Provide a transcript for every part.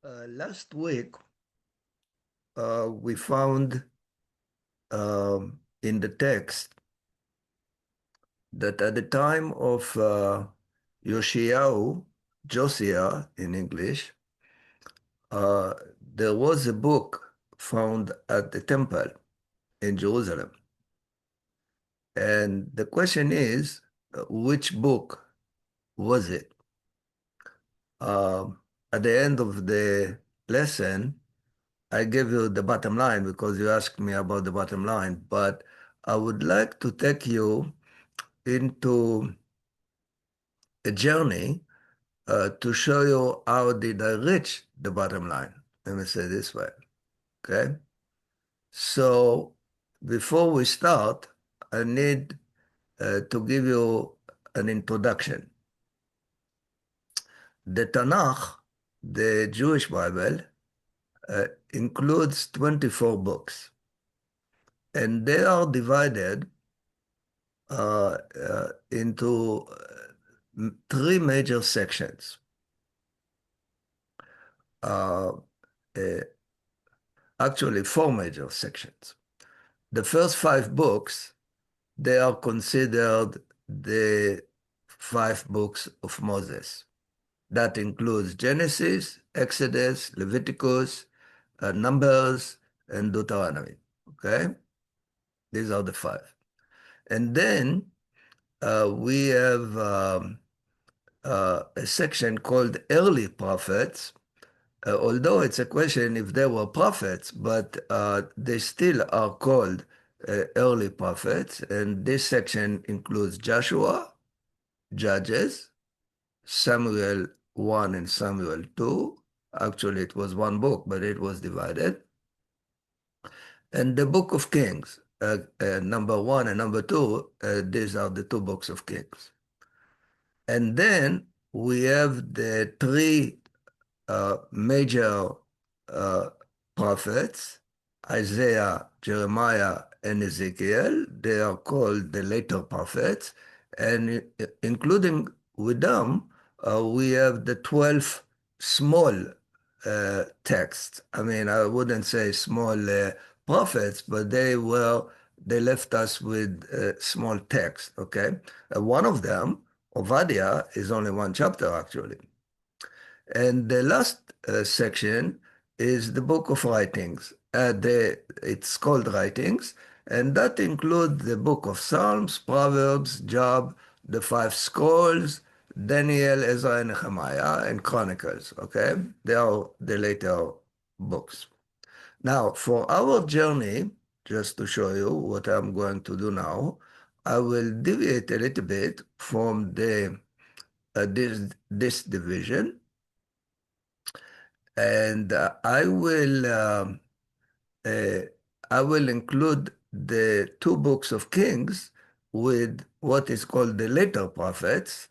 Last week, we found in the text that at the time of Josiah in English, uh, there was a book found at the temple in Jerusalem. And the question is, which book was it? At the end of the lesson, I gave you the bottom line because you asked me about the bottom line, but I would like to take you into a journey to show you how did I reach the bottom line. Let me say this way, okay? So before we start, I need to give you an introduction. The Tanakh, the Jewish Bible, includes 24 books, and they are divided into three major sections. Uh, uh, Actually, four major sections. The first five books, they are considered the five books of Moses. That includes Genesis, Exodus, Leviticus, Numbers, and Deuteronomy. Okay? These are the five. And then we have a section called Early Prophets, although it's a question if they were prophets, but they still are called early prophets. And this section includes Joshua, Judges, Samuel 1 and Samuel 2. Actually, it was one book, but it was divided. And the Book of Kings, number 1 and number 2, these are the two books of Kings. And then we have the three major uh, prophets, Isaiah, Jeremiah, and Ezekiel. They are called the later prophets. And including with them, we have the 12 small texts. I mean, I wouldn't say small prophets, but they left us with small text, okay? One of them, Obadiah, is only one chapter, actually. And the last section is the book of writings. It's called writings, and that includes the book of Psalms, Proverbs, Job, the five scrolls, Daniel, Ezra, and Nehemiah, and Chronicles. Okay, they are the later books. Now, for our journey, just to show you what I'm going to do now, I will deviate a little bit from this division. And uh, I will include the two books of Kings with what is called the later prophets,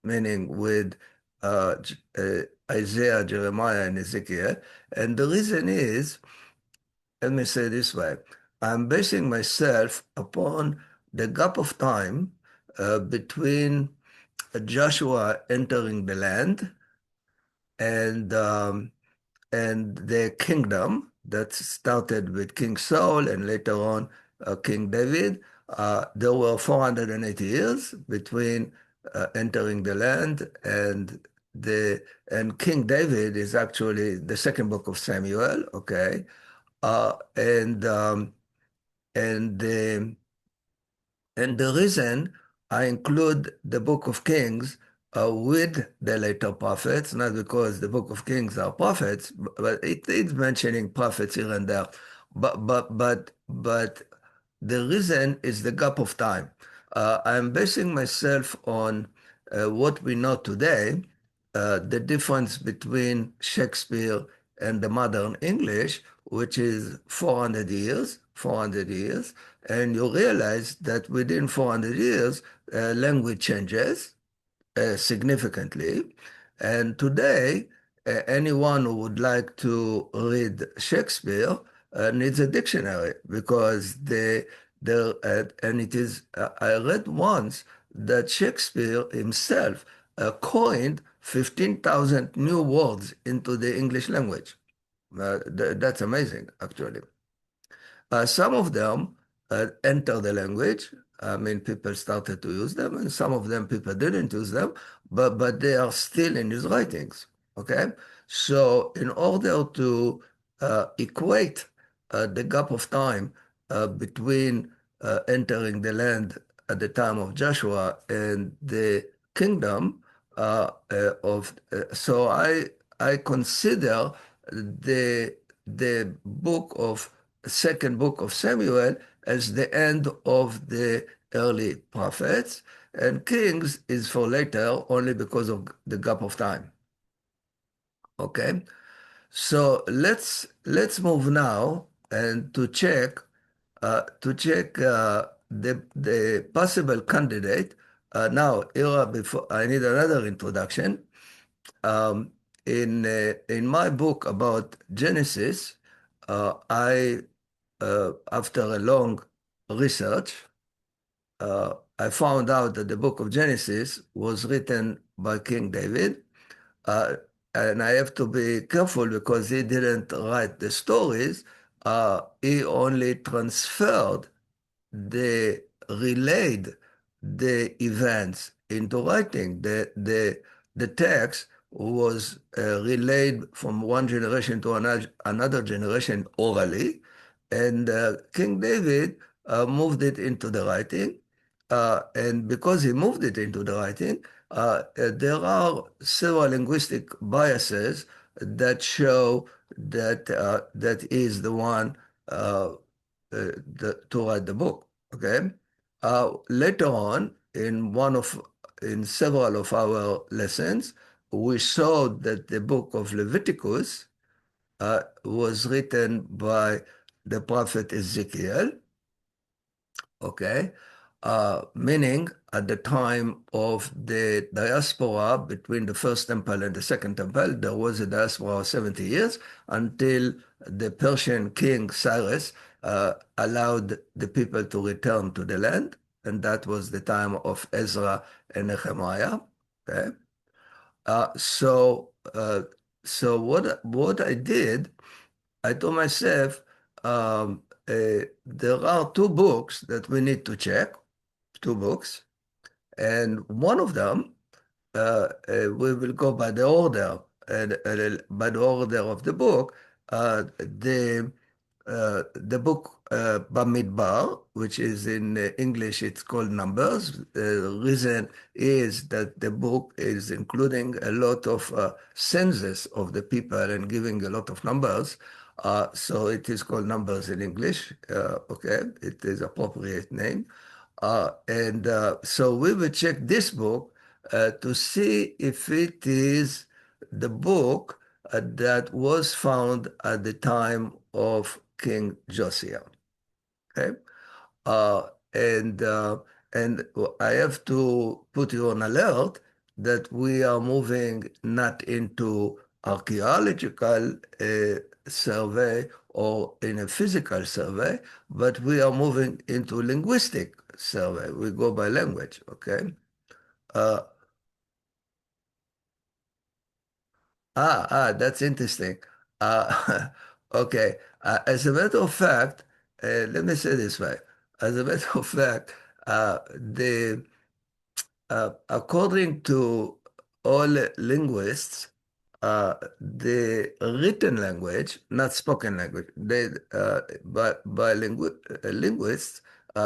meaning with Isaiah, Jeremiah, and Ezekiel. And the reason is, let me say this way, I'm basing myself upon the gap of time between Joshua entering the land and the kingdom that started with King Saul and later on King David. There were 480 years between entering the land and King David is actually the second book of Samuel, okay? Uh, and um, and the and the reason I include the Book of Kings with the later prophets, not because the Book of Kings are prophets, but it's mentioning prophets here and there. But the reason is the gap of time. I'm basing myself on what we know today, the difference between Shakespeare and the modern English, which is 400 years, 400 years. And you realize that within 400 years, language changes significantly. And today, anyone who would like to read Shakespeare needs a dictionary because and it is, I read once that Shakespeare himself coined 15,000 new words into the English language. That's amazing, actually. Some of them enter the language. I mean, people started to use them, and some of them people didn't use them, but they are still in his writings. Okay, so in order to equate the gap of time between entering the land at the time of Joshua and the kingdom so I consider the book of second book of Samuel as the end of the early prophets, and Kings is for later only because of the gap of time. Okay, so let's move now and to check the possible candidate. Now, Ira, before I need another introduction. Um, in my book about Genesis, I after a long research, I found out that the book of Genesis was written by King David. Uh, and I have to be careful because he didn't write the stories. He only transferred they relayed the events into writing. The text was relayed from one generation to another generation orally, and King David moved it into the writing. And because he moved it into the writing, there are several linguistic biases that show that is the one to write the book. Okay. Later on, in several of our lessons, we saw that the book of Leviticus was written by the prophet Ezekiel. Okay. Meaning at the time of the diaspora between the first temple and the second temple, there was a diaspora of 70 years until the Persian king Cyrus allowed the people to return to the land. And that was the time of Ezra and Nehemiah. Okay. Uh, so, uh, so what I did, I told myself, there are two books that we need to check, two books, and one of them we will go by the order, and by the order of the book. The book Bamidbar, which is in English, it's called Numbers. The reason is that the book is including a lot of census of the people and giving a lot of numbers. So it is called Numbers in English. Okay, it is appropriate name. And so we will check this book to see if it is the book that was found at the time of King Josiah. Okay, uh, and uh, and I have to put you on alert that we are moving not into archaeological survey or in a physical survey, but we are moving into linguistic survey. We go by language. Okay. Uh, that's interesting. Uh, okay. As a matter of fact, let me say this way. As a matter of fact, according to all linguists, the written language, not spoken language, by linguists,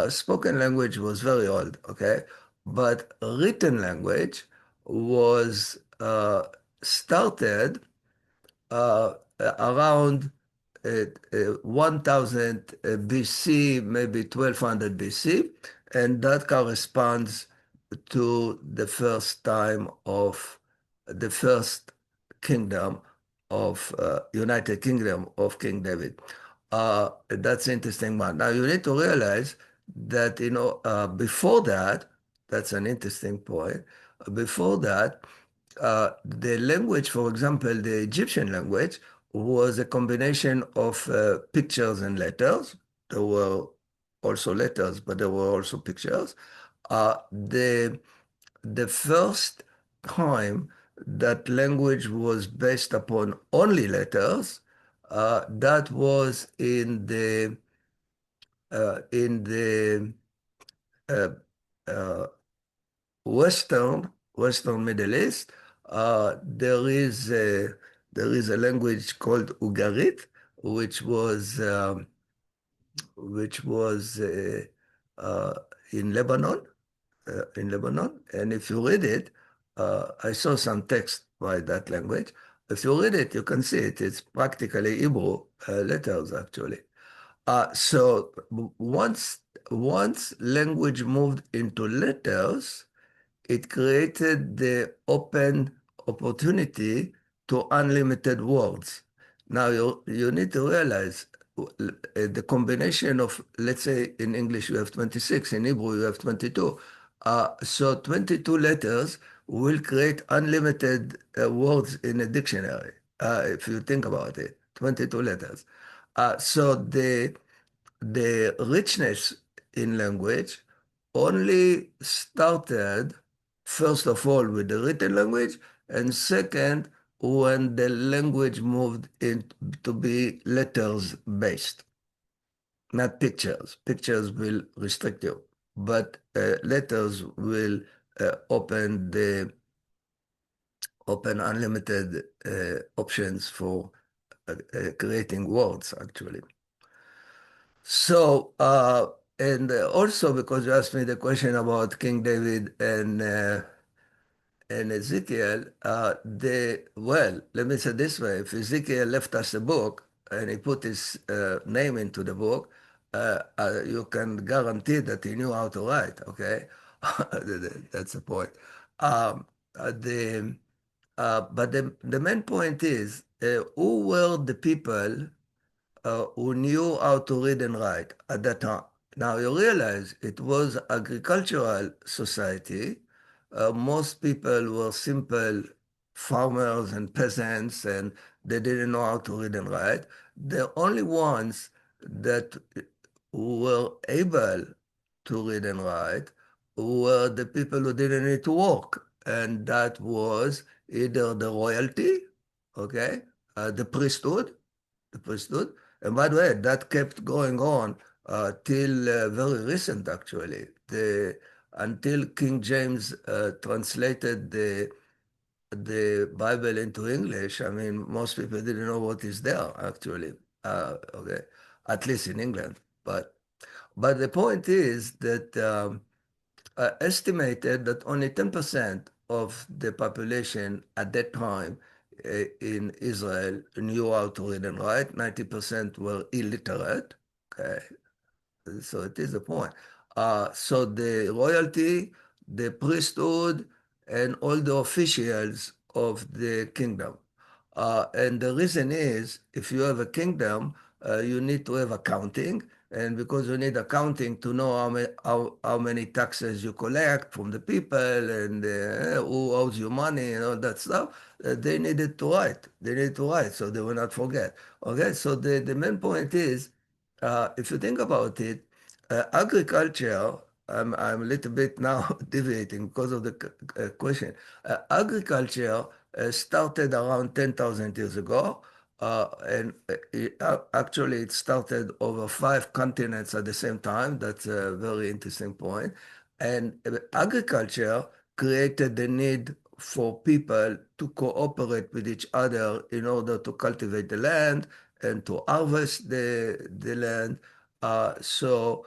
spoken language was very old, okay? But written language was started around 1000 BC, maybe 1200 BC, and that corresponds to the first time of the first kingdom of United Kingdom of King David. That's interesting one. Now you need to realize that before that, that's an interesting point. Before that, the language, for example, the Egyptian language was a combination of pictures and letters. There were also letters, but there were also pictures. The first time that language was based upon only letters. That was in the uh, uh, Western Middle East. There is a language called Ugarit, which was uh, in Lebanon, and if you read it, I saw some text by that language. If you read it, you can see it. It's practically Hebrew letters, actually. So once language moved into letters, it created the open opportunity to unlimited words. Now you need to realize the combination of, let's say in English you have 26, in Hebrew you have 22. So 22 letters will create unlimited words in a dictionary, if you think about it, 22 letters. So the richness in language only started, first of all, with the written language, and second, when the language moved in to be letters based, not pictures. Pictures will restrict you, but letters will open unlimited options for creating words, actually. So, and also because you asked me the question about King David and Ezekiel, well, let me say this way: if Ezekiel left us a book and he put his name into the book, you can guarantee that he knew how to write. Okay, that's the point. Um, the but the main point is who were the people who knew how to read and write at that time. Now you realize it was agricultural society. Most people were simple farmers and peasants, and they didn't know how to read and write. The only ones that were able to read and write were the people who didn't need to work, and that was either the royalty, okay, the priesthood. And by the way, that kept going on till very recent, actually. Until King James translated the Bible into English, I mean, most people didn't know what is there, actually. Okay, at least in England. But the point is that estimated that only 10% of the population at that time in Israel knew how to read and write. 90% were illiterate. Okay, so it is a point. So the royalty, the priesthood, and all the officials of the kingdom. And the reason is, if you have a kingdom, you need to have accounting, and because you need accounting to know how many taxes you collect from the people and who owes you money and all that stuff, they needed to write. They needed to write so they will not forget. Okay, so the main point is, if you think about it, agriculture, I'm a little bit now deviating because of the question. Agriculture started around 10,000 years ago, and actually it started over 5 continents at the same time. That's a very interesting point. And agriculture created the need for people to cooperate with each other in order to cultivate the land and to harvest the land. So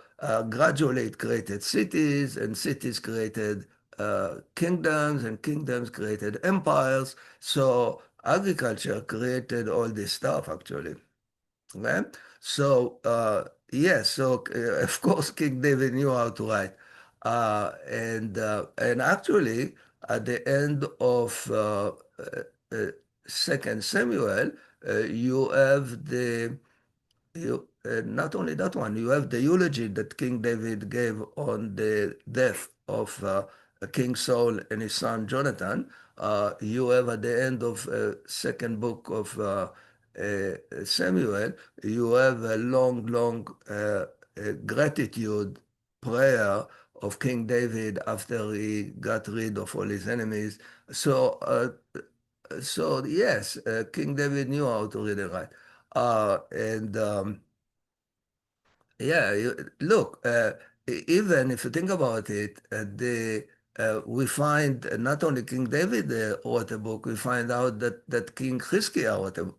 gradually it created cities, and cities created kingdoms, and kingdoms created empires. So agriculture created all this stuff, actually. Okay? Yes, so of course King David knew how to write. And actually, at the end of uh, Second Samuel, you have not only that one, you have the eulogy that King David gave on the death of King Saul and his son Jonathan. You have at the end of second book of Samuel, you have a long, long gratitude prayer of King David after he got rid of all his enemies. So, so yes, King David knew how to read and write. And yeah, look, even if you think about it, we find not only King David wrote a book, we find out that King Chizkiah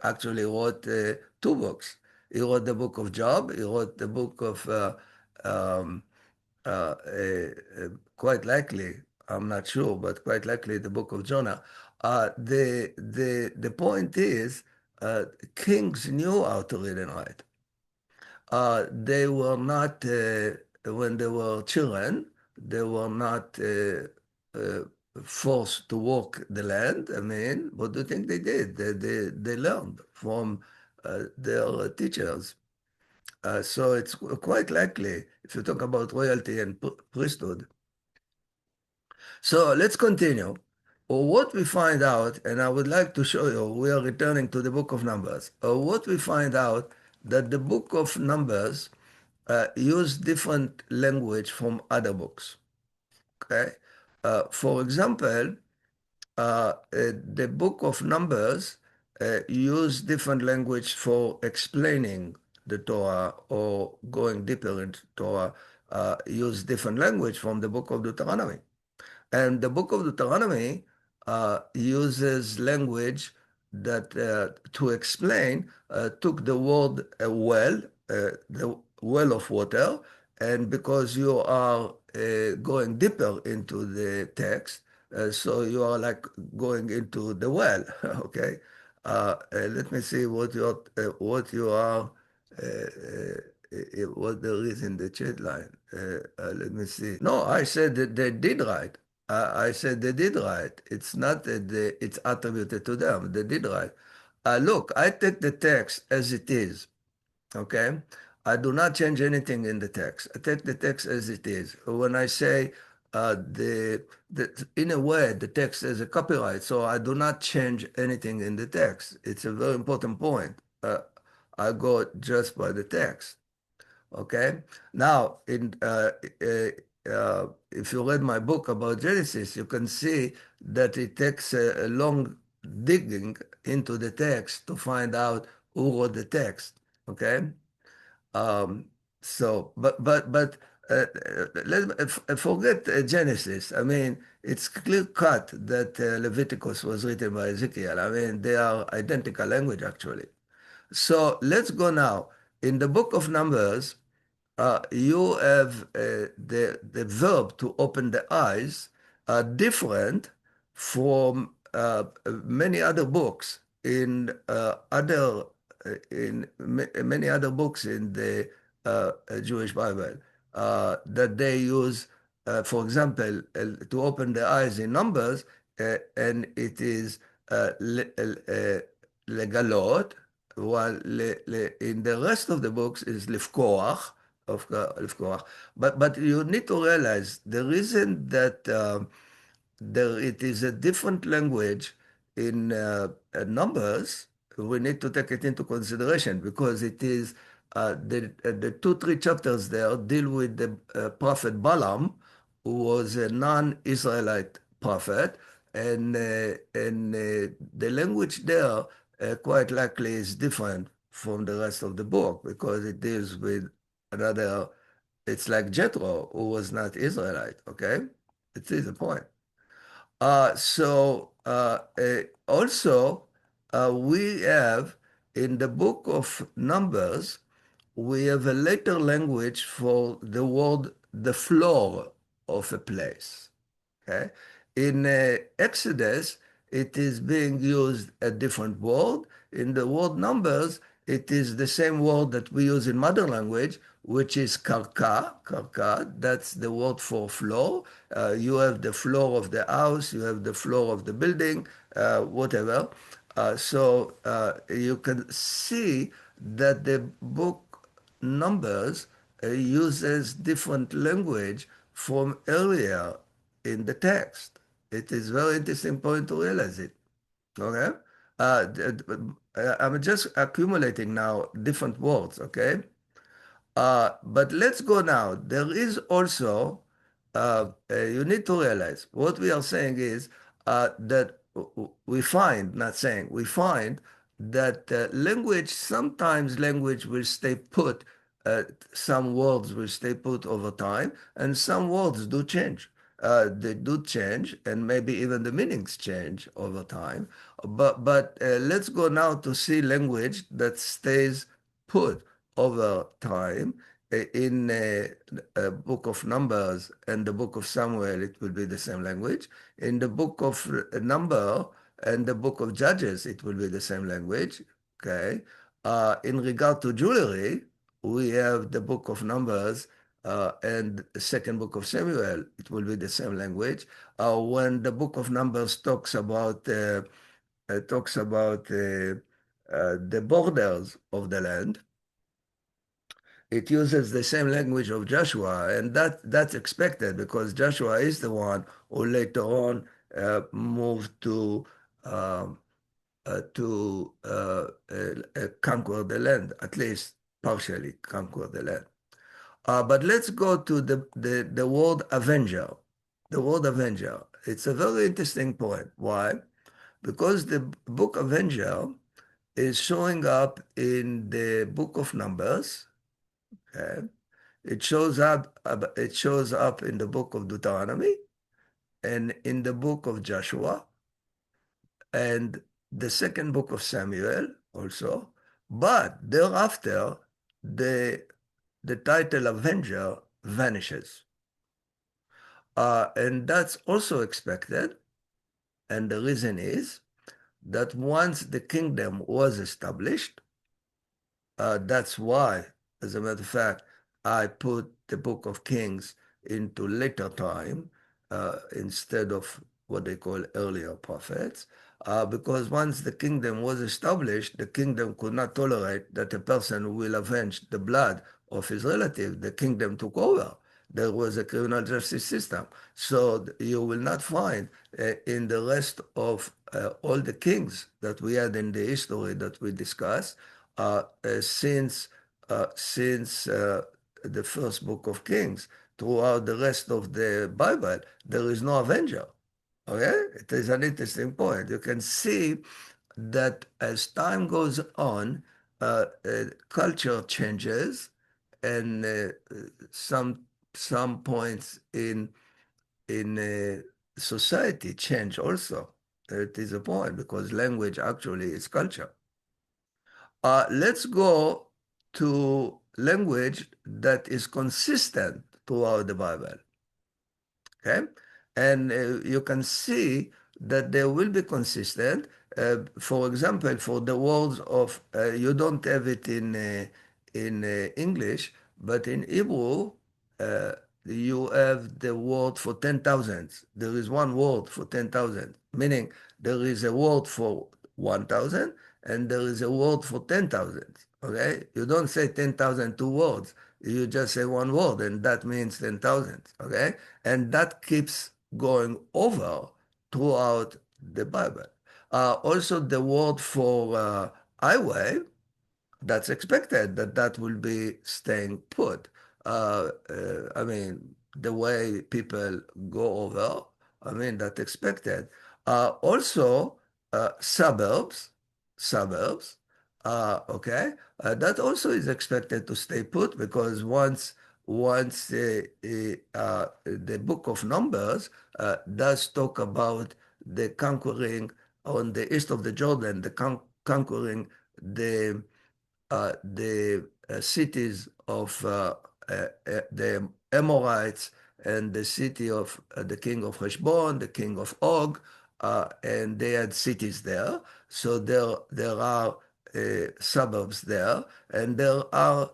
actually wrote two books. He wrote the book of Job, he wrote the book of, um, quite likely, I'm not sure, but quite likely the book of Jonah. The point is, kings knew how to read and write. They were not, when they were children, they were not uh, forced to work the land. I mean, what do you think they did? They learned from their teachers. So it's quite likely, if you talk about royalty and priesthood. So let's continue. What we find out, and I would like to show you, we are returning to the book of Numbers. What we find out that the book of Numbers use different language from other books. Okay, for example, the book of Numbers use different language for explaining the Torah or going deeper into Torah. Use different language from the book of Deuteronomy. And the book of Deuteronomy uses language that, to explain, took the word well, the well of water, and because you are going deeper into the text, so you are like going into the well, okay? Let me see what you are, what there is in the chat line. Let me see. No, I said that they did right. I said they did right. It's not that it's attributed to them. They did right. Look, I take the text as it is, okay? I do not change anything in the text. I take the text as it is. When I say in a way, the text is a copyright, so I do not change anything in the text. It's a very important point. I go just by the text. Okay. Now, if you read my book about Genesis, you can see that it takes a long digging into the text to find out who wrote the text. Okay. Um, but forget Genesis. I mean, it's clear cut that Leviticus was written by Ezekiel. I mean, they are identical language actually. So let's go now. In the book of Numbers, you have the verb to open the eyes different from many other books in many other books in the Jewish Bible that they use, for example, to open the eyes in Numbers, and it is legalot, while in the rest of the books is lifkoach, of course. But you need to realize the reason that it is a different language in Numbers, we need to take it into consideration because it is the two, three chapters there deal with the prophet Balaam, who was a non-Israelite prophet, and the language there quite likely is different from the rest of the book because it deals with another. It's like Jethro, who was not Israelite. Okay, it is a point. Also, we have in the book of Numbers, we have a later language for the word the floor of a place. Okay? In Exodus, it is being used a different word. In the word Numbers, it is the same word that we use in mother language, which is karka. Karka, that's the word for floor. You have the floor of the house, you have the floor of the building, whatever. So you can see that the book Numbers uses different language from earlier in the text. It is very interesting point to realize it. Okay? I'm just accumulating now different words, okay? But let's go now. There is also you need to realize what we are saying is that we find, not saying, we find that language, sometimes language will stay put, uh, some words will stay put over time, and some words do change. They do change, and maybe even the meanings change over time. But let's go now to see language that stays put over time. In book of Numbers and the book of Samuel, it will be the same language. In the book of Number and the book of Judges, it will be the same language. Okay. In regard to jewelry, we have the book of Numbers and the second book of Samuel. It will be the same language. When the book of Numbers talks about the borders of the land, it uses the same language of Joshua, and that's expected because Joshua is the one who later on moved um, to conquer the land, at least partially conquer the land. But let's go to the word avenger. The word avenger. It's a very interesting point. Why? Because the book Avenger is showing up in the book of Numbers. Okay? It shows up in the book of Deuteronomy and in the book of Joshua and the second book of Samuel also. But thereafter, the the title Avenger vanishes. And that's also expected. And the reason is that once the kingdom was established, that's why, as a matter of fact, I put the Book of Kings into later time instead of what they call earlier prophets, because once the kingdom was established, the kingdom could not tolerate that a person will avenge the blood of his relative. The kingdom took over. There was a criminal justice system. So you will not find in the rest of all the kings that we had in the history that we discussed, since the first book of Kings, throughout the rest of the Bible, there is no avenger. Okay? It is an interesting point. You can see that as time goes on, culture changes, and some some points in society change also. It is a point because language actually is culture. Let's go to language that is consistent throughout the Bible. Okay? And you can see that they will be consistent. For example, for the words of, you don't have it in English, but in Hebrew, uh, you have the word for 10,000. There is one word for 10,000, meaning there is a word for 1,000 and there is a word for 10,000. Okay? You don't say 10,000 two words. You just say one word, and that means 10,000. Okay? And that keeps going over throughout the Bible. Also, the word for highway, that's expected that that will be staying put. I mean, the way people go over, I mean, that's expected. Also, suburbs, okay, that also is expected to stay put because once the book of Numbers does talk about the conquering on the east of the Jordan, the conquering the cities of the Amorites and the city of the king of Heshbon, the king of Og, and they had cities there. So there are suburbs there, and there are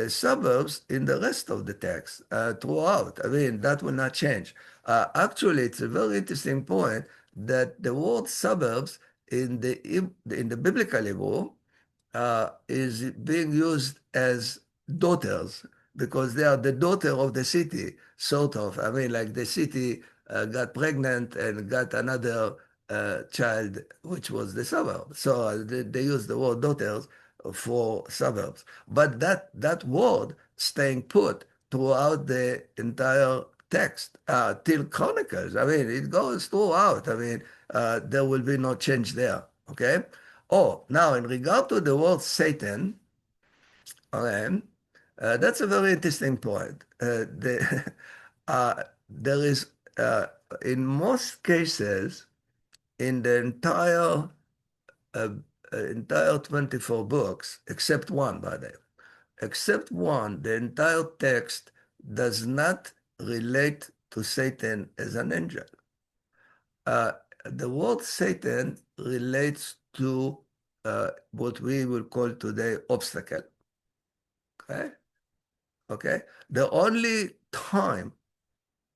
suburbs in the rest of the text throughout. I mean, that will not change. Actually, it's a very interesting point that the word suburbs in the biblical Hebrew is being used as daughters because they are the daughter of the city, sort of. I mean, like the city got pregnant and got another child, which was the suburb. So they use the word daughters for suburbs. But that word staying put throughout the entire text till Chronicles. I mean, it goes throughout. I mean, there will be no change there. Okay. Oh, now in regard to the word Satan, okay, that's a very interesting point. There is, uh, in most cases, in the uh, entire 24 books, except one, by the way, except one, the entire text does not relate to Satan as an angel. Uh, the word Satan relates to what we will call today obstacle. Okay? Okay? The only time,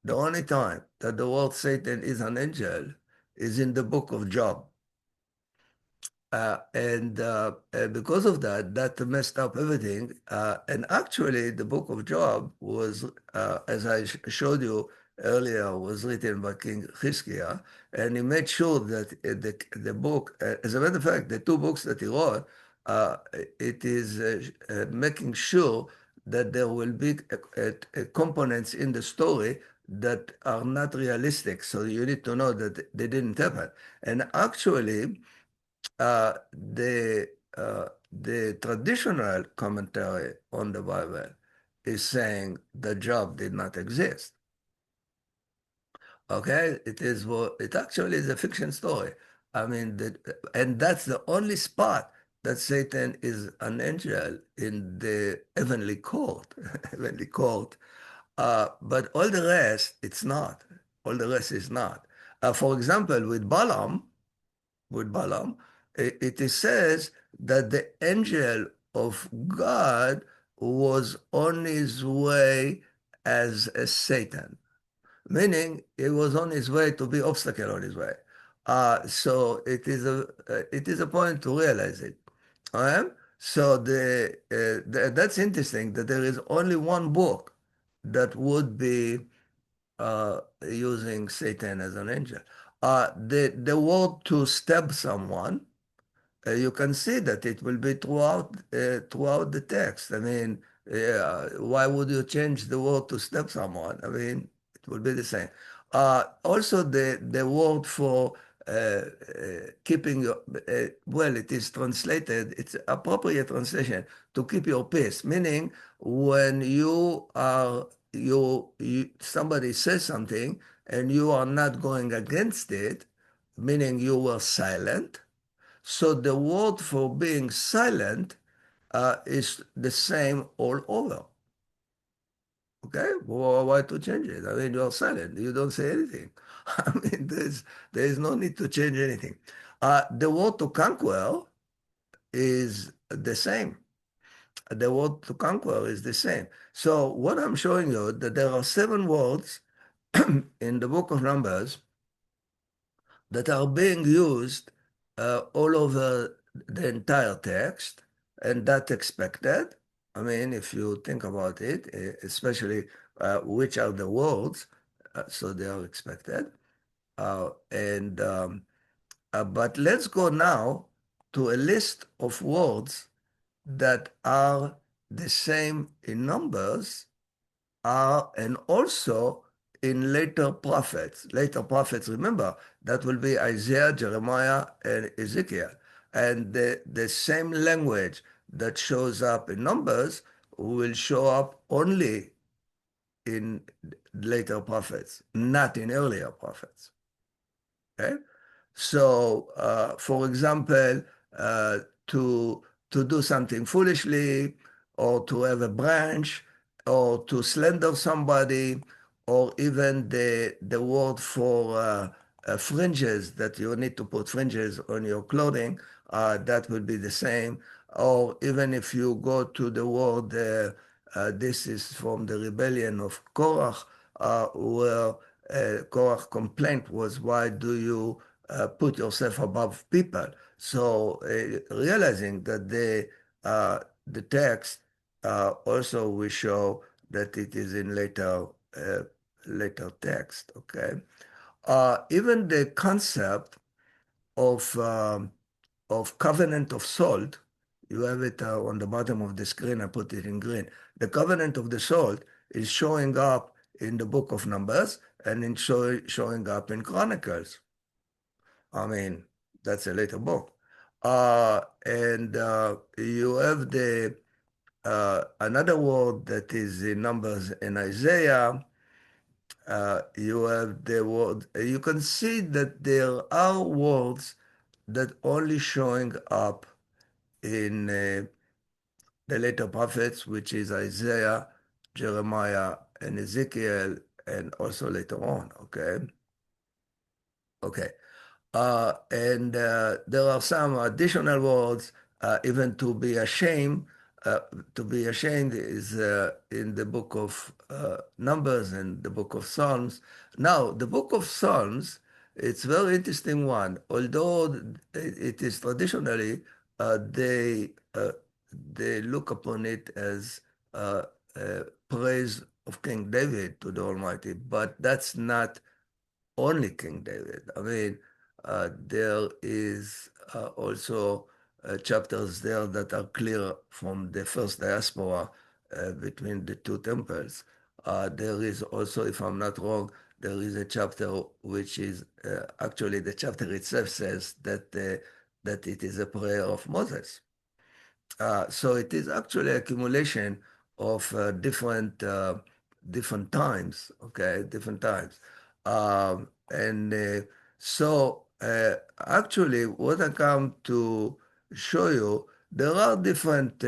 the only time that the word Satan is an angel is in the book of Job. And because of that, that messed up everything. And actually, the book of Job was, as I showed you earlier, was written by King Hezekiah, and he made sure that the book, as a matter of fact, the two books that he wrote, it is making sure that there will be components in the story that are not realistic. So you need to know that they didn't happen. And actually, uh, the the traditional commentary on the Bible is saying the job did not exist. Okay, it actually is a fiction story. I mean, and that's the only spot that Satan is an angel in the heavenly court, heavenly court. But all the rest, it's not. All the rest is not. For example, with Balaam, it says that the angel of God was on his way as a Satan, meaning he was on his way to be obstacle on his way. So it is a point to realize it. All right? So that's interesting that there is only one book that would be using Satan as an angel. The word to stab someone, you can see that it will be throughout the text. I mean, why would you change the word to stab someone? I mean, it will be the same. Also, the word for keeping your, well, it is translated, it's appropriate translation, to keep your peace, meaning when somebody says something and you are not going against it, meaning you were silent. So the word for being silent is the same all over. Okay? Well, why to change it? I mean, you're silent. You don't say anything. I mean, there is no need to change anything. The word to conquer is the same. The word to conquer is the same. So what I'm showing you, that there are 7 words in the book of Numbers that are being used all over the entire text, and that's expected. I mean, if you think about it, especially which are the words, so they are expected. But let's go now to a list of words that are the same in numbers and also in later prophets. Later prophets, remember, that will be Isaiah, Jeremiah, and Ezekiel. And the same language that shows up in Numbers will show up only in later prophets, not in earlier prophets. Okay? So, for example, uh, to to do something foolishly, or to have a branch, or to slander somebody, or even the word for fringes, that you need to put fringes on your clothing, that will be the same. Or even if you go to the word, this is from the rebellion of Korach, where Korach's complaint was, why do you put yourself above people? So realizing that the text also will show that it is in later text. Okay, even the concept of covenant of salt, you have it on the bottom of the screen. I put it in green. The covenant of the salt is showing up in the book of Numbers and in showing up in Chronicles. I mean, that's a later book. And you have the another word that is in Numbers in Isaiah. You have the word. You can see that there are words that only showing up in the later prophets, which is Isaiah, Jeremiah, and Ezekiel, and also later on. Okay. Okay. And there are some additional words, even to be ashamed. Uh, to be ashamed is in the book of Numbers and the book of Psalms. Now, the book of Psalms, it's a very interesting one. Although it is traditionally, uh, they uh, they look upon it as praise of King David to the Almighty, but that's not only King David. I mean, there is also chapters there that are clear from the first diaspora between the two temples. There is also, if I'm not wrong, there is a chapter which is actually the chapter itself says that it is a prayer of Moses. So it is actually accumulation of different times, okay, different times. And actually, what I come to show you, there are different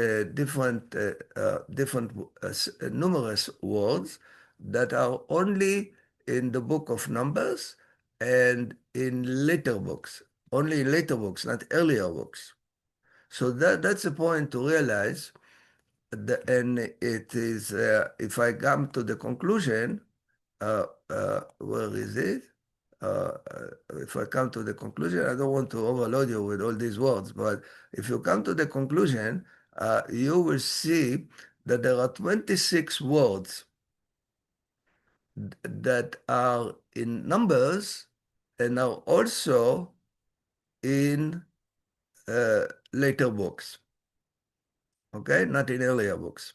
numerous words that are only in the book of Numbers and in later books, only in later books, not earlier books. So that's the point to realize. And it is, if I come to the conclusion, where is it? If I come to the conclusion, I don't want to overload you with all these words, but if you come to the conclusion, you will see that there are 26 words that are in Numbers and are also in later books. Okay, not in earlier books.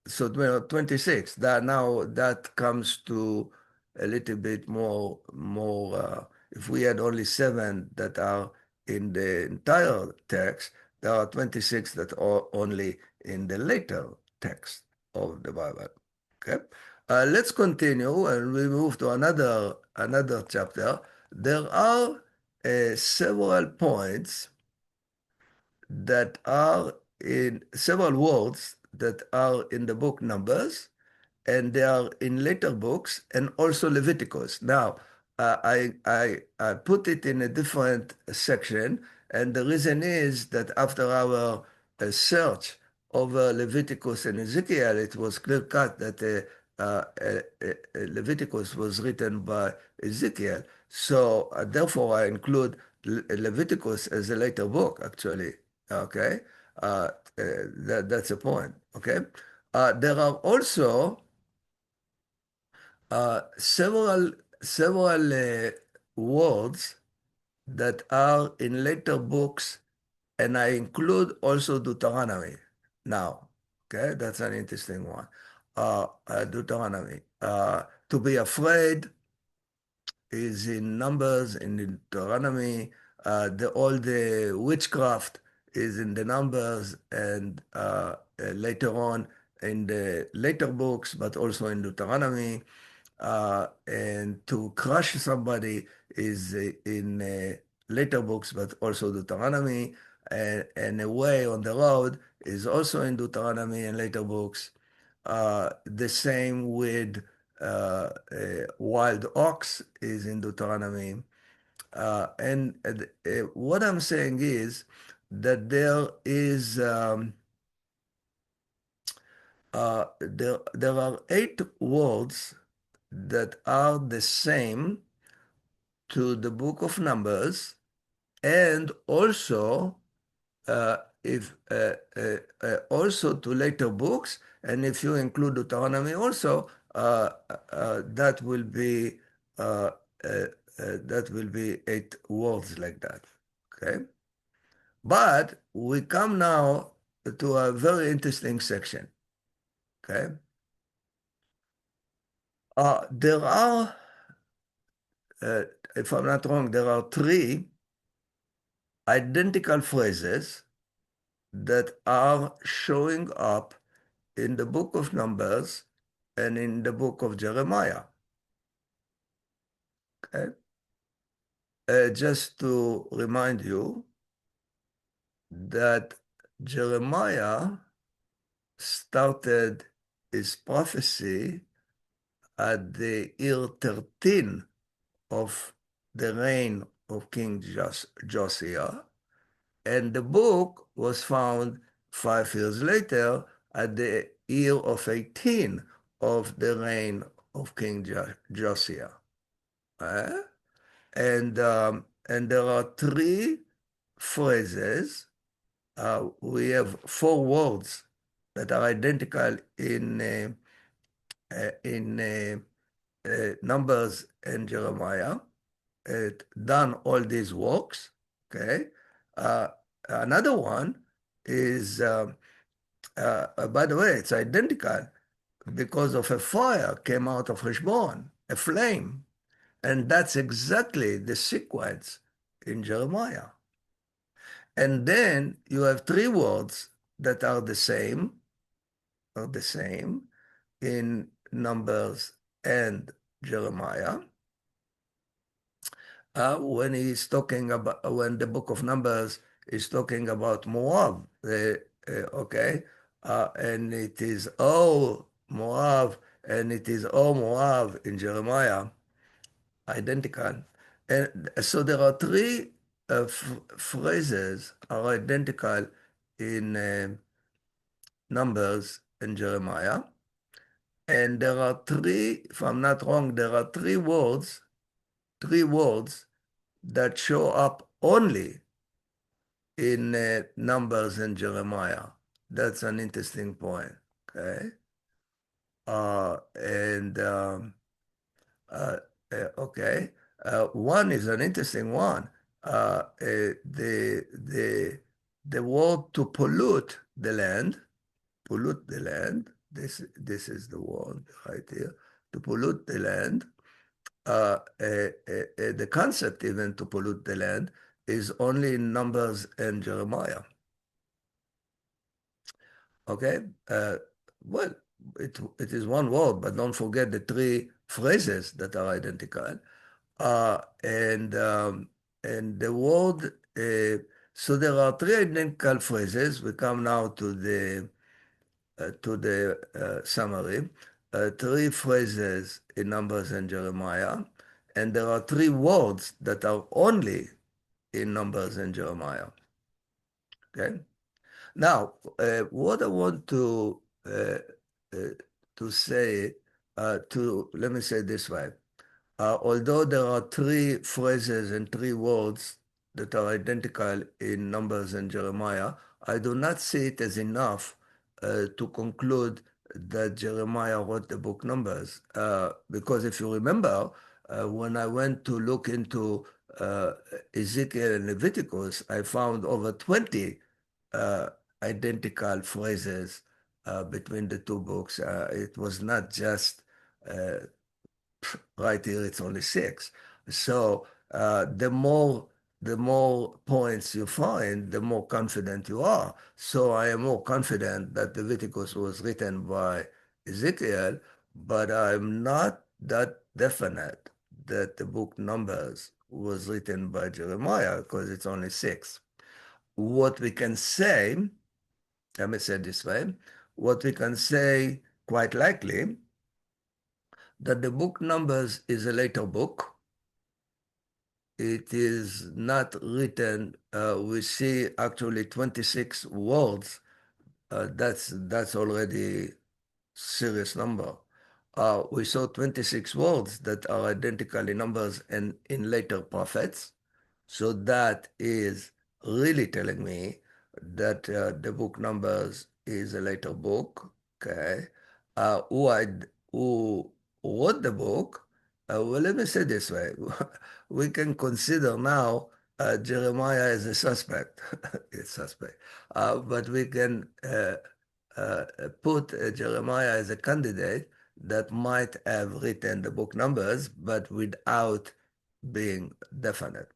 So 26. That now that comes to a little bit more. If we had only 7 that are in the entire text, there are 26 that are only in the later text of the Bible. Okay, let's continue and we move to another chapter. There are several points that are in several words that are in the book Numbers, and they are in later books and also Leviticus. Now, I put it in a different section, and the reason is that after our search over Leviticus and Ezekiel, it was clear cut that Leviticus was written by Ezekiel. So therefore, I include Leviticus as a later book, actually. Okay, that's a point. Okay, there are also several words that are in later books, and I include also Deuteronomy. Now, okay, that's an interesting one. Deuteronomy. To be afraid is in Numbers, in Deuteronomy. All the witchcraft is in the Numbers, and later on in the later books, but also in Deuteronomy. And to crush somebody is in later books, but also Deuteronomy. And a way on the road is also in Deuteronomy and later books. The same with wild ox is in Deuteronomy. And what I'm saying is that there are 8 words that are the same to the book of Numbers, and also if also to later books, and if you include Deuteronomy also, uh, uh, that will be 8 words like that. Okay, but we come now to a very interesting section. Okay, There are, uh, if I'm not wrong, there are three identical phrases that are showing up in the book of Numbers and in the book of Jeremiah. Okay? Just to remind you that Jeremiah started his prophecy at the year 13 of the reign of King Josiah, and the book was found 5 years later at the year of 18 of the reign of King Josiah. Eh? And there are three phrases. We have four words that are identical in Numbers and Jeremiah. Done all these works. Okay. Uh, Another one is, by the way, it's identical because of a fire came out of Heshbon, a flame. And that's exactly the sequence in Jeremiah. And then you have three words that are the same in Numbers and Jeremiah. When he's talking about, when the book of Numbers is talking about Moab, okay, and it is oh Moab, and it is oh Moab in Jeremiah, identical. And so there are three phrases are identical in Numbers and Jeremiah. And there are three, if I'm not wrong, there are three words that show up only in Numbers and Jeremiah. That's an interesting point. Okay. And uh, okay, one is an interesting one. The word to pollute the land. This is the word right here. To pollute the land. The concept even to pollute the land is only in Numbers and Jeremiah. Okay? Well, it is one word, but don't forget the three phrases that are identical. Uh, and, um, and the word, so there are three identical phrases. We come now to the summary. Three phrases in Numbers and Jeremiah, and there are three words that are only in Numbers and Jeremiah. Okay. Now, what I want uh, to say, let me say it this way. Although there are three phrases and three words that are identical in Numbers and Jeremiah, I do not see it as enough to conclude that Jeremiah wrote the book Numbers. Because if you remember, when I went to look into uh, Ezekiel and Leviticus, I found over 20 uh, identical phrases between the two books. It was not just uh, right here it's only six. So the more points you find, the more confident you are. So I am more confident that Leviticus was written by Ezekiel, but I'm not that definite that the book Numbers was written by Jeremiah because it's only six. What we can say, let me say it this way, what we can say quite likely that the book Numbers is a later book. It is not written. We see actually 26 words. That's already serious number. We saw 26 words that are identical in Numbers and in later prophets. So that is really telling me that the book Numbers is a later book. Okay. Who wrote the book? Well, let me say this way. We can consider now Jeremiah as a suspect. It's suspect. But we can put Jeremiah as a candidate that might have written the book numbers, but without being definite.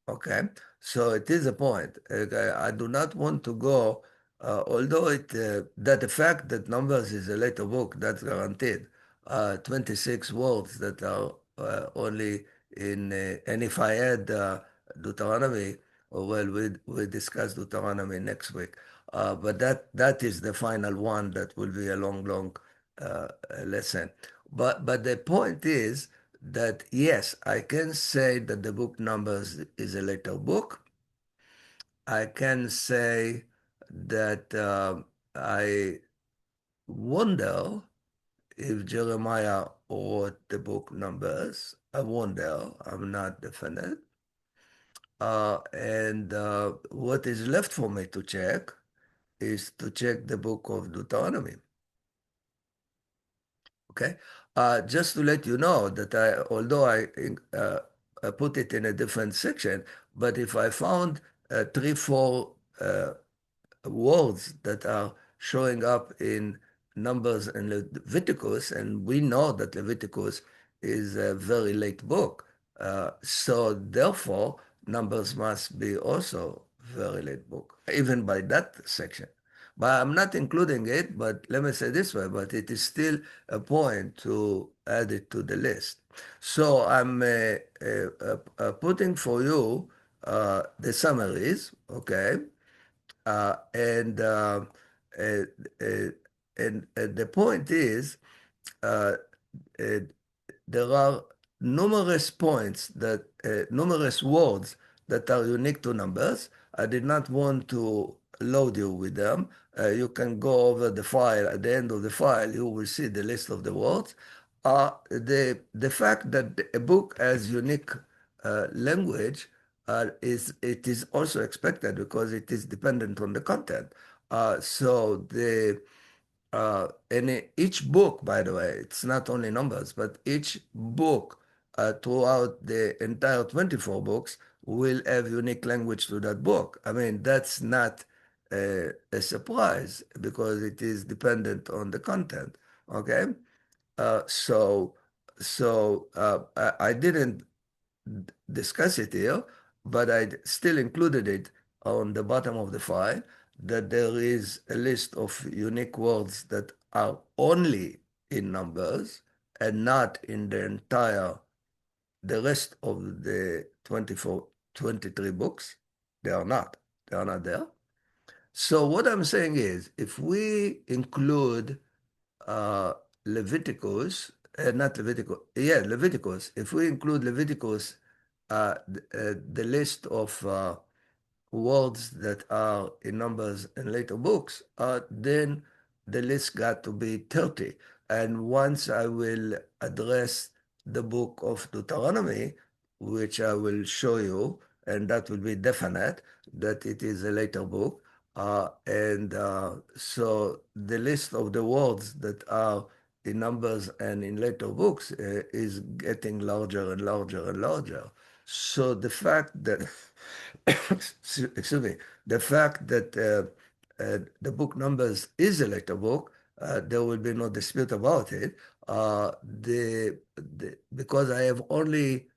Okay, so it is a point. Okay, I do not want to go, although that the fact that Numbers is a later book, that's guaranteed. 26 words that are only in, and if I add Deuteronomy, well, we discuss Deuteronomy next week. But that is the final one that will be a long lesson. But the point is that yes, I can say that the book Numbers is a later book. I can say that I wonder if Jeremiah wrote the book Numbers. I wonder. I'm not definite. And what is left for me to check is to check the book of Deuteronomy. Okay. Just to let you know that although I put it in a different section, but if I found three, four words that are showing up in Numbers and Leviticus, and we know that Leviticus is a very late book. So therefore, Numbers must be also very late book, even by that section. But I'm not including it, but let me say this way, but it is still a point to add it to the list. So I'm putting for you the summaries, okay? Uh, and uh, uh, uh, and the point is, uh, uh, there are numerous points that numerous words that are unique to Numbers. I did not want to load you with them. You can go over the file. At the end of the file, you will see the list of the words. The fact that a book has unique language it is also expected because it is dependent on the content. So and each book, by the way, it's not only Numbers, but each book throughout the entire 24 books will have unique language to that book. I mean, that's not a surprise because it is dependent on the content. Okay, uh, so I didn't discuss it here, but I still included it on the bottom of the file that there is a list of unique words that are only in Numbers and not in the rest of the 24, 23 books. They are not. They are not there. So what I'm saying is, if we include uh, Leviticus, not Leviticus, yeah, Leviticus. If we include Leviticus, the list of words that are in Numbers and later books, then the list got to be 30. And once I will address the book of Deuteronomy, which I will show you, and that will be definite that it is a later book. And so the list of the words that are in Numbers and in later books is getting larger and larger and larger. So the fact that, excuse me, the fact that the book Numbers is a later book, there will be no dispute about it. Because I have only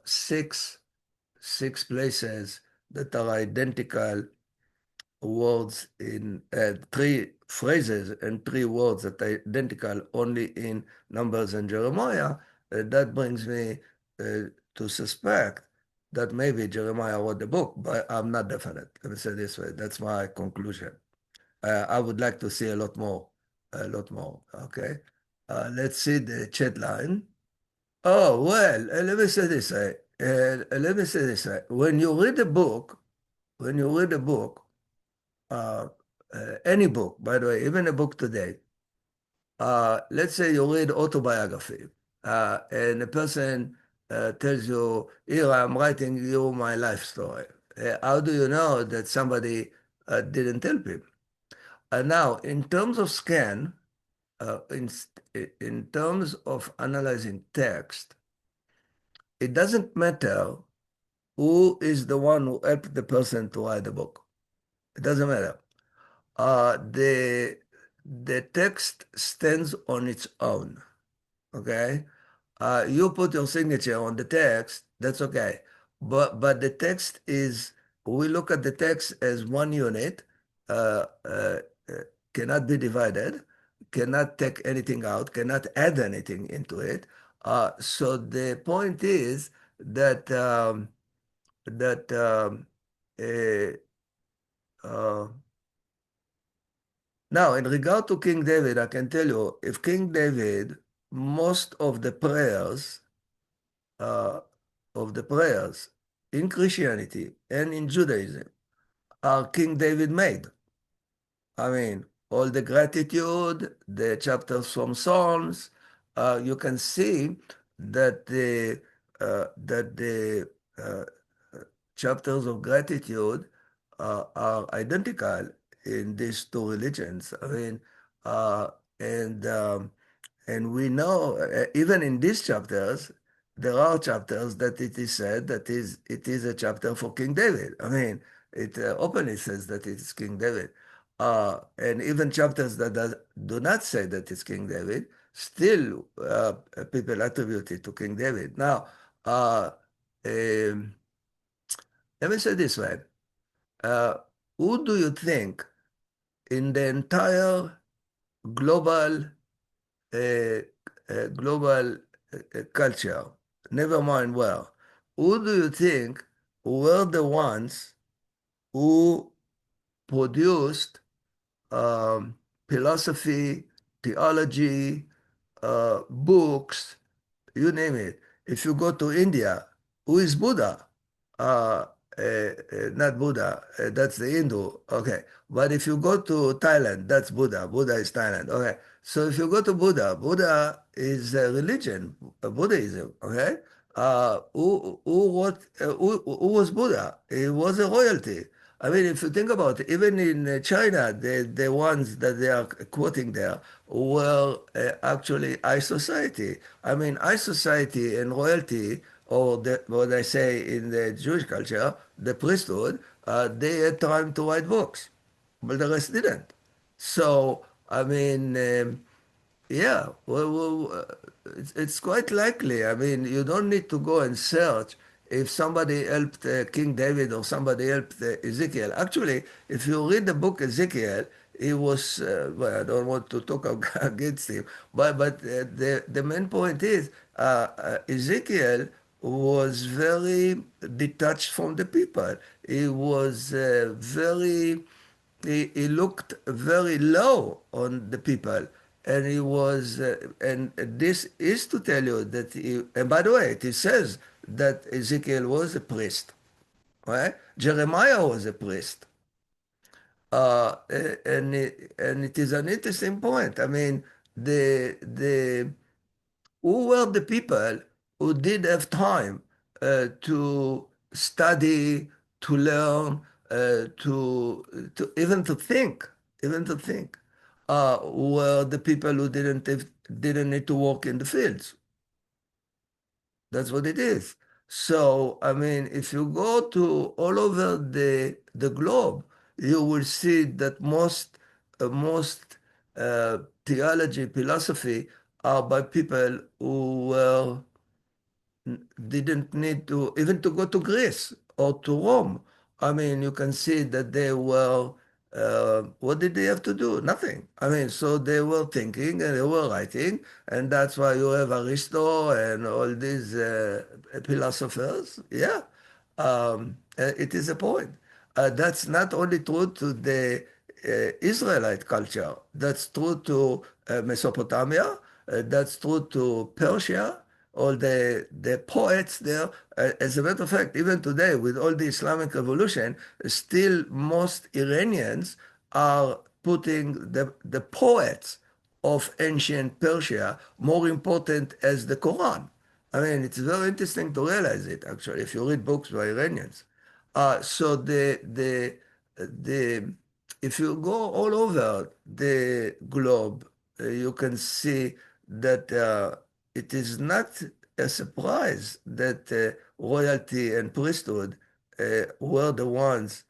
six places that are identical words in three phrases and three words that are identical only in Numbers and Jeremiah, that brings me to suspect that maybe Jeremiah wrote the book, but I'm not definite. Let me say this way. That's my conclusion. I would like to see a lot more, a lot more. Okay. Let's see the chat line. Oh, well, let me say this way. Let me say this way. When you read a book, uh, any book, by the way, even a book today, let's say you read autobiography, and a person tells you, here I'm writing you my life story. How do you know that somebody didn't help him? Now, in terms of scan, uh, in, in terms of analyzing text, it doesn't matter who is the one who helped the person to write the book. It doesn't matter. Uh, the the text stands on its own. Okay, you put your signature on the text. That's okay, but the text is. We look at the text as one unit. Uh, uh, uh, cannot be divided. Cannot take anything out. Cannot add anything into it. So the point is that that uh, uh, now, in regard to King David, I can tell you, if King David, most uh, of the prayers in Christianity and in Judaism are King David made. I mean, all the gratitude, the chapters from Psalms, you can see that the uh, chapters of gratitude are identical in these two religions. I mean, uh, and um, and we know even in these chapters, there are chapters that it is said that it is a chapter for King David. I mean, it openly says that it is King David. And even chapters that do not say that it's King David, still people attribute it to King David. Now, um, let me say this way. Uh, who do you think in the entire global uh, global culture, never mind where, who do you think were the ones who produced um, philosophy, theology, books, you name it. If you go to India, who is Buddha? Uh, Not Buddha, that's the Hindu. Okay. But if you go to Thailand, that's Buddha. Buddha is Thailand. Okay. So if you go to Buddha, Buddha is a religion, Buddhism. Okay. Who was Buddha? He was a royalty. I mean, if you think about it, even in China, the ones that they are quoting there were actually high society. I mean, high society and royalty, or what I say in the Jewish culture, the priesthood, they had time to write books, but the rest didn't. So, I mean, yeah, it's quite likely. I mean, you don't need to go and search if somebody helped King David or somebody helped Ezekiel. Actually, if you read the book Ezekiel, he was, well, I don't want to talk against him, but the main point is Ezekiel was very detached from the people. He was he looked very low on the people, and he was and this is to tell you that and by the way, it says that Ezekiel was a priest, right? Jeremiah was a priest. And it is an interesting point. I mean, the who were the people who did have time to study, to learn, to even to think, even to think, were the people who didn't need to work in the fields. That's what it is. So, I mean, if you go to all over the globe, you will see that most theology, philosophy are by people who were didn't need to even to go to Greece or to Rome. I mean, you can see that they were, what did they have to do? Nothing. I mean, so they were thinking and they were writing, and that's why you have Aristo and all these philosophers. Yeah, it is a point. That's not only true to the Israelite culture, that's true to Mesopotamia, that's true to Persia, all the poets there. As a matter of fact, even today, with all the Islamic revolution, still most Iranians are putting the poets of ancient Persia more important as the Quran. I mean, it's very interesting to realize it, actually, if you read books by Iranians. So the if you go all over the globe, you can see that it is not a surprise that royalty and priesthood were the ones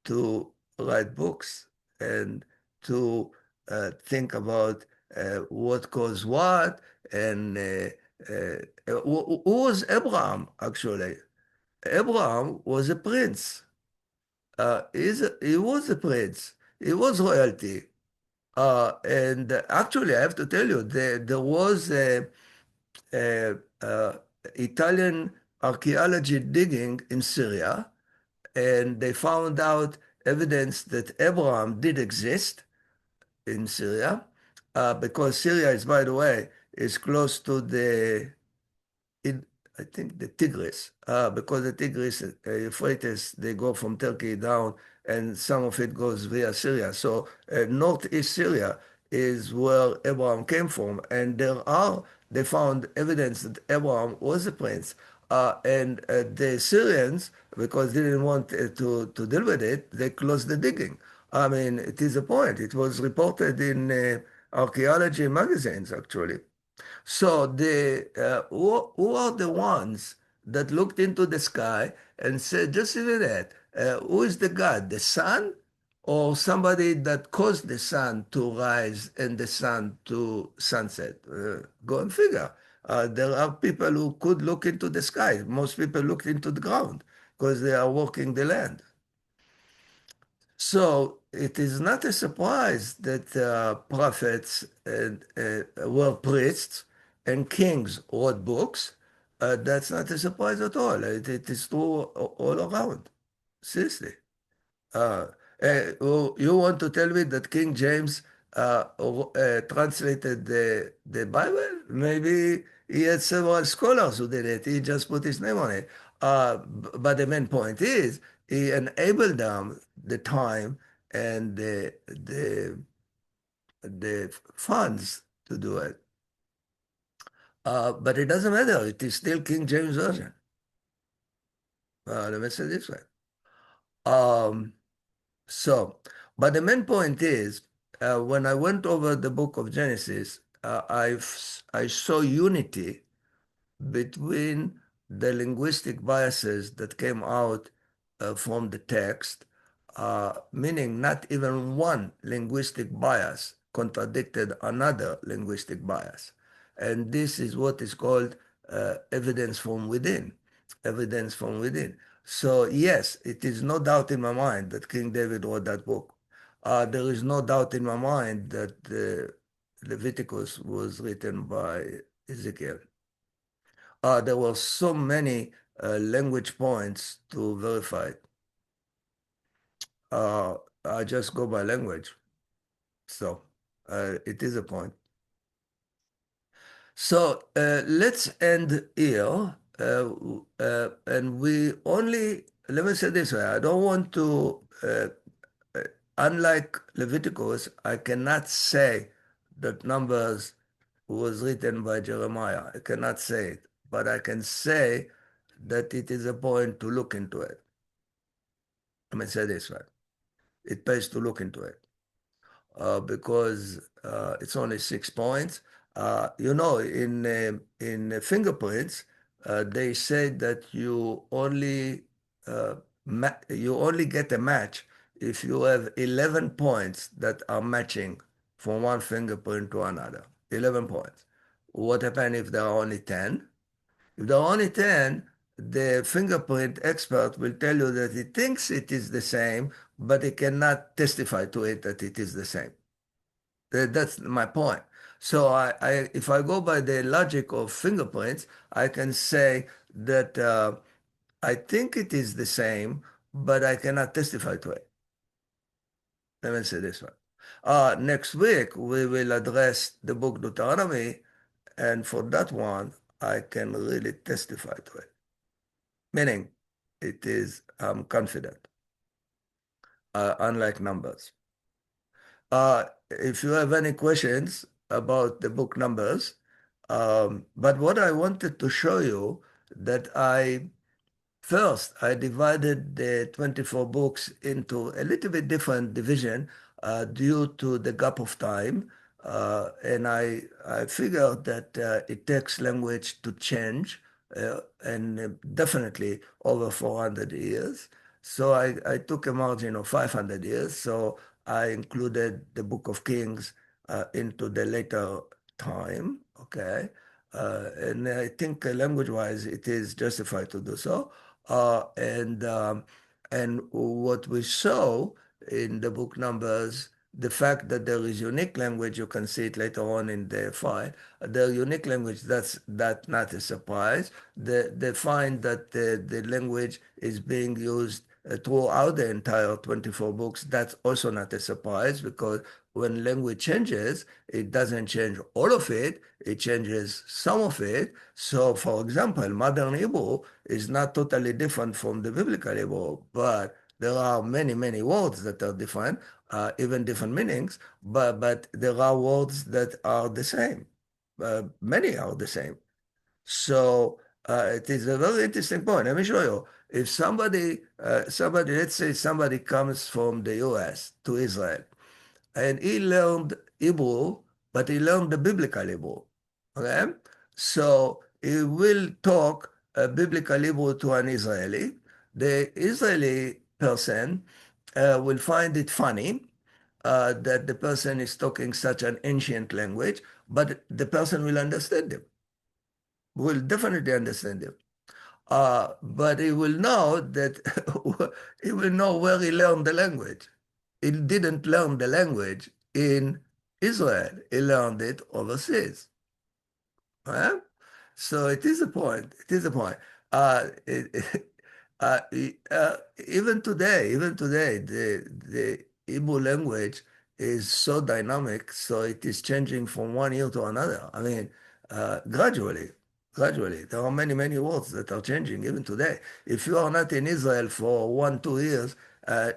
to write books and to think about what caused what, and who was Abraham, actually? Abraham was a prince. He was a prince. He was royalty. And actually, I have to tell you, there was a, Italian archaeology digging in Syria, and they found out evidence that Abraham did exist in Syria, because Syria is, by the way, is close to in, I think the Tigris, because the Tigris, Euphrates, they go from Turkey down, and some of it goes via Syria. So northeast Syria is where Abraham came from, and they found evidence that Abraham was a prince. And the Syrians, because they didn't want to deal with it, they closed the digging. I mean, it is a point. It was reported in archaeology magazines, actually. So who are the ones that looked into the sky and said, just see that, who is the God, the sun, or somebody that caused the sun to rise and the sun to sunset? Go and figure. There are people who could look into the sky. Most people look into the ground because they are walking the land. So it is not a surprise that prophets were priests and kings wrote books. That's not a surprise at all. It is true all around. Seriously. Uh, you want to tell me that King James translated the Bible? Maybe he had several scholars who did it. He just put his name on it. But the main point is he enabled them the time and the funds to do it. But it doesn't matter. It is still King James Version. Let me say it this way. Um, So, but the main point is, when I went over the book of Genesis, I saw unity between the linguistic biases that came out from the text, meaning not even one linguistic bias contradicted another linguistic bias. And this is what is called evidence from within. Evidence from within. So, yes, it is no doubt in my mind that King David wrote that book. There is no doubt in my mind that Leviticus was written by Ezekiel. There were so many language points to verify it. Uh, I just go by language. So it is a point. So let's end here. And let me say this way, I don't want to, uh, unlike Leviticus, I cannot say that Numbers was written by Jeremiah. I cannot say it, but I can say that it is a point to look into it. Let me say this way. It pays to look into it because it's only 6 points. In fingerprints, they say that uh, you only get a match if you have 11 points that are matching from one fingerprint to another. 11 points. What happens if there are only 10? If there are only 10, the fingerprint expert will tell you that he thinks it is the same, but he cannot testify to it that it is the same. That's my point. So if I go by the logic of fingerprints, I can say that I think it is the same, but I cannot testify to it. Let me say this one. Next week, we will address the book Deuteronomy, and for that one, I can really testify to it. Meaning, I'm confident, unlike numbers. If you have any questions about the book Numbers, but what I wanted to show you that first, I divided the 24 books into a little bit different division due to the gap of time. And I figured that it takes language to change, and definitely over 400 years. So I took a margin of 500 years. So I included the Book of Kings into the later time, okay? And I think language-wise, it is justified to do so. And what we saw in the book Numbers, the fact that there is unique language, you can see it later on in the file. The unique language, that's not a surprise. They find that the language is being used throughout the entire 24 books. That's also not a surprise because when language changes, it doesn't change all of it, it changes some of it. So, for example, modern Hebrew is not totally different from the biblical Hebrew, but there are many, many words that are different, even different meanings, but there are words that are the same. Many are the same. So it is a very interesting point. Let me show you. If let's say somebody comes from the US to Israel and he learned Hebrew, but he learned the biblical Hebrew. Okay? So he will talk biblical Hebrew to an Israeli. The Israeli person will find it funny that the person is talking such an ancient language, but the person will understand him, will definitely understand him. But he will know that he will know where he learned the language. He didn't learn the language in Israel. He learned it overseas. Right? So it is a point. It is a point. Uh, it, uh, uh, even today, the Igbo language is so dynamic, so it is changing from one year to another. I mean, gradually, gradually, there are many, many words that are changing even today. If you are not in Israel for 1, 2 years,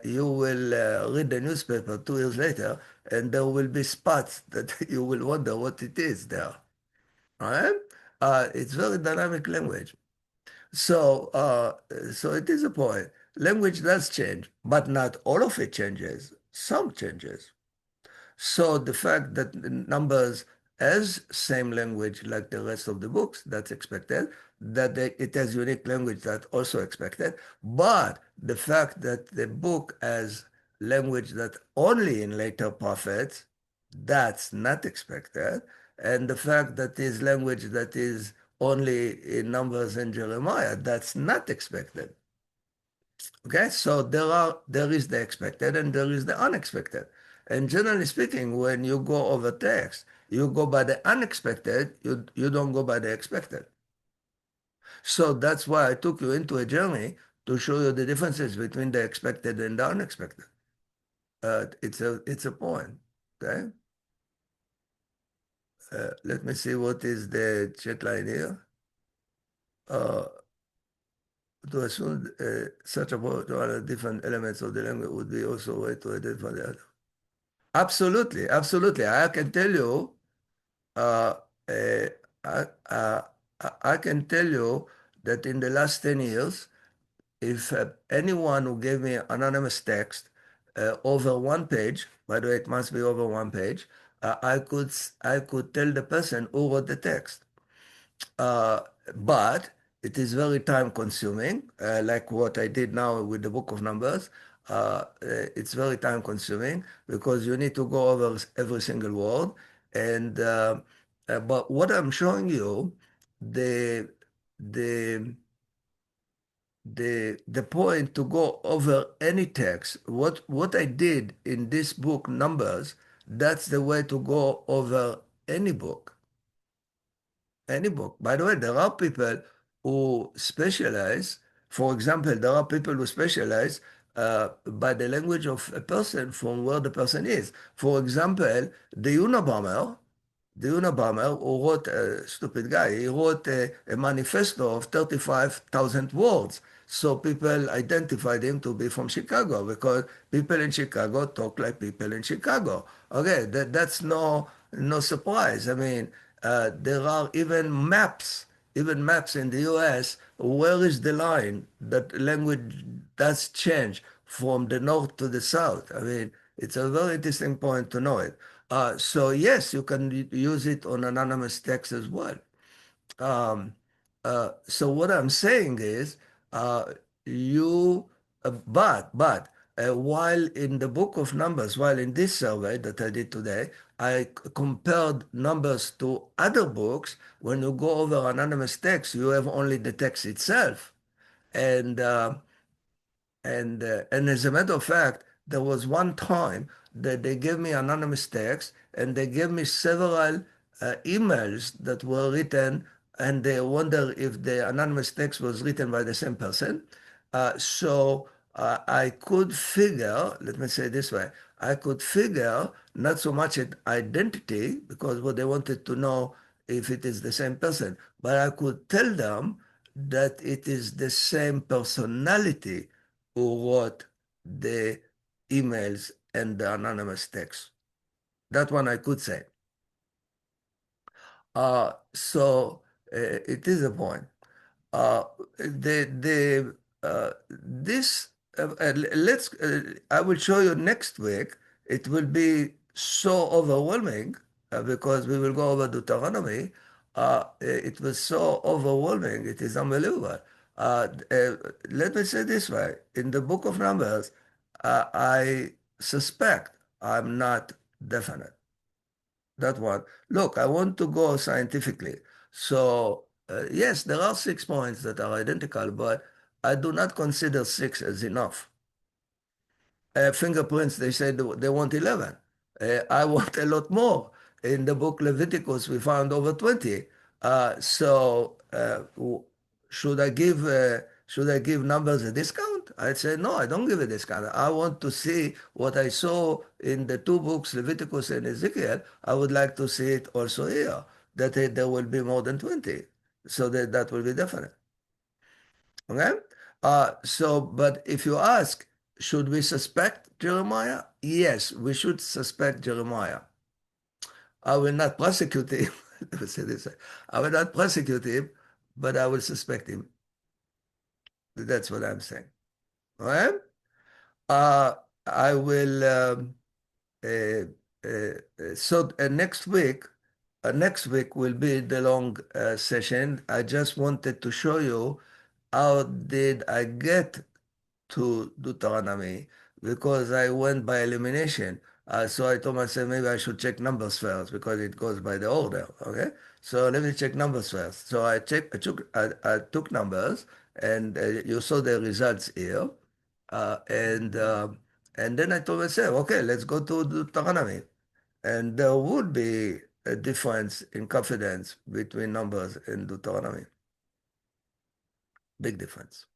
you will read the newspaper 2 years later, and there will be spots that you will wonder what it is there. Right? It's very dynamic language. So it is a point. Language does change, but not all of it changes. Some changes. So the fact that the Numbers has same language like the rest of the books, that's expected. It has unique language, that's also expected. But the fact that the book has language that only in later prophets, that's not expected. And the fact that is language that is only in Numbers and Jeremiah, that's not expected. Okay, so there is the expected and there is the unexpected. And generally speaking, when you go over text, you go by the unexpected, you don't go by the expected. So that's why I took you into a journey to show you the differences between the expected and the unexpected. It's a point. Okay. Let me see what is the chat line here. Uh, to assume such a different elements of the language would be also a way to identify the other. Absolutely, absolutely. I can tell you, uh, uh, I, uh, I can tell you that in the last 10 years, if anyone who gave me anonymous text over one page, by the way, it must be over one page, I could tell the person who wrote the text. Uh, but it is very time consuming, like what I did now with the book of Numbers. It's very time consuming because you need to go over every single word. And but what I'm showing you, the the the point to go over any text, what I did in this book Numbers, that's the way to go over any book. Any book. By the way, there are people who specialize. For example, there are people who specialize by the language of a person from where the person is. For example, the Unabomber who wrote a stupid guy, he wrote a manifesto of 35,000 words. So people identified him to be from Chicago because people in Chicago talk like people in Chicago. Okay, that's no surprise. I mean, there are even maps in the US. Where is the line that language does change from the north to the south? I mean, it's a very interesting point to know it. So yes, you can use it on anonymous text as well. Um, so what I'm saying is, uh, you, but While in the book of numbers, while in this survey that I did today, I compared numbers to other books. When you go over anonymous text, you have only the text itself. And and as a matter of fact, there was one time that they gave me anonymous text and they gave me several emails that were written, and they wonder if the anonymous text was written by the same person. So I could figure, let me say it this way, I could figure not so much at identity, because what they wanted to know if it is the same person, but I could tell them that it is the same personality who wrote the emails and the anonymous text. That one I could say. It is a point. Uh, this let's I will show you next week. It will be so overwhelming because we will go over Deuteronomy. It was so overwhelming. It is unbelievable. Uh, uh, Let me say this way: in the book of Numbers, I suspect, I'm not definite. That one. Look, I want to go scientifically. So, yes, there are 6 points that are identical, but I do not consider six as enough. Fingerprints, they say they want 11. I want a lot more. In the book Leviticus, we found over 20. Should I give numbers a discount? I'd say no, I don't give a discount. I want to see what I saw in the two books, Leviticus and Ezekiel. I would like to see it also here, that there will be more than 20. So that will be definite. Okay? But if you ask, should we suspect Jeremiah? Yes, we should suspect Jeremiah. I will not prosecute him. Let me say this. I will not prosecute him, but I will suspect him. That's what I'm saying. All right? Uh, I will. Uh, next week will be the long session. I just wanted to show you how did I get to Deuteronomy, because I went by elimination. So I told myself maybe I should check numbers first because it goes by the order. Okay, so let me check numbers first. So I took numbers, and you saw the results here, uh, and uh, and then I told myself, okay, let's go to Deuteronomy, and there would be a difference in confidence between numbers and Deuteronomy, big difference.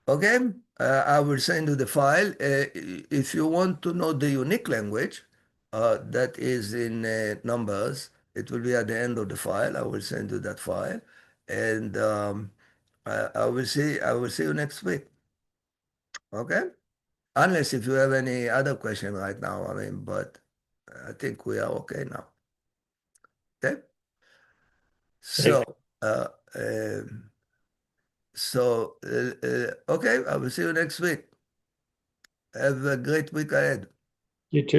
Okay, I will send you the file. If you want to know the unique language that is in numbers, it will be at the end of the file. I will send you that file, and I will see you next week. Okay, unless if you have any other question right now. I mean, but I think we are okay now. Okay, Great. so uh, um, okay, I will see you next week. Have a great week ahead. You too.